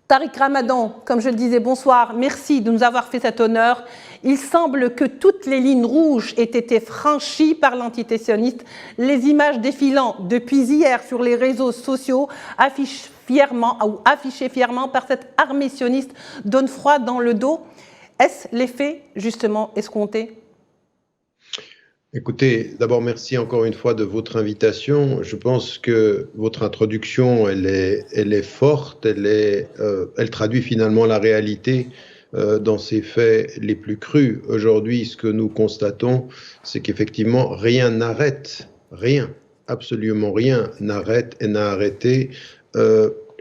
Tariq Ramadan, comme je le disais, bonsoir, merci de nous avoir fait cet honneur. Il semble que toutes les lignes rouges aient été franchies par l'entité sioniste. Les images défilant depuis hier sur les réseaux sociaux affichées fièrement par cette armée sioniste donnent froid dans le dos. Est-ce l'effet justement escompté ? Écoutez, d'abord merci encore une fois de votre invitation. Je pense que votre introduction, elle est forte, elle traduit finalement la réalité dans ses faits les plus crus. Aujourd'hui, ce que nous constatons, c'est qu'effectivement rien n'arrête, rien, absolument rien n'arrête et n'a arrêté.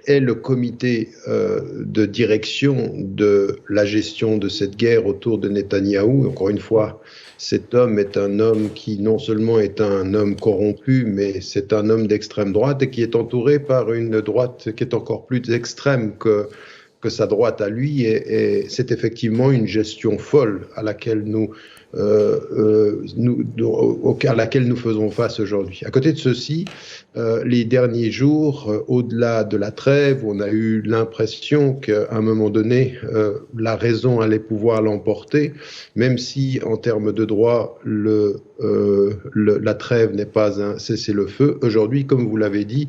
Est le comité de direction de la gestion de cette guerre autour de Netanyahou. Encore une fois, cet homme est un homme qui non seulement est un homme corrompu, mais c'est un homme d'extrême droite et qui est entouré par une droite qui est encore plus extrême que sa droite à lui. Et c'est effectivement une gestion folle à laquelle à laquelle nous faisons face aujourd'hui. À côté de ceci, les derniers jours, au-delà de la trêve, on a eu l'impression qu'à un moment donné, la raison allait pouvoir l'emporter, même si en termes de droit, la trêve n'est pas un cessez-le-feu. Aujourd'hui, comme vous l'avez dit,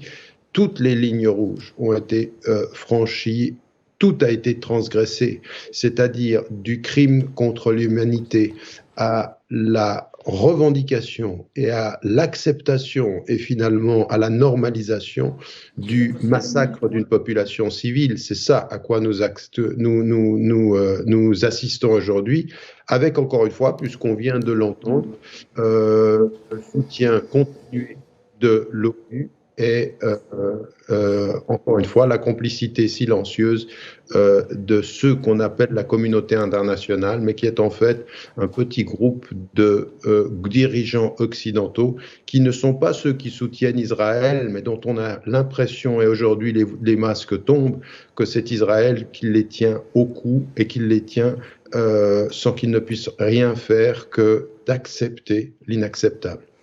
toutes les lignes rouges ont été franchies. Tout a été transgressé, c'est-à-dire du crime contre l'humanité à la revendication et à l'acceptation et finalement à la normalisation du massacre d'une population civile. C'est ça à quoi nous assistons aujourd'hui, avec encore une fois, puisqu'on vient de l'entendre, le soutien continu de l'ONU et encore une fois la complicité silencieuse de ceux qu'on appelle la communauté internationale, mais qui est en fait un petit groupe de dirigeants occidentaux qui ne sont pas ceux qui soutiennent Israël, mais dont on a l'impression, et aujourd'hui les masques tombent, que c'est Israël qui les tient au cou et qui les tient sans qu'ils ne puissent rien faire que d'accepter l'inacceptable.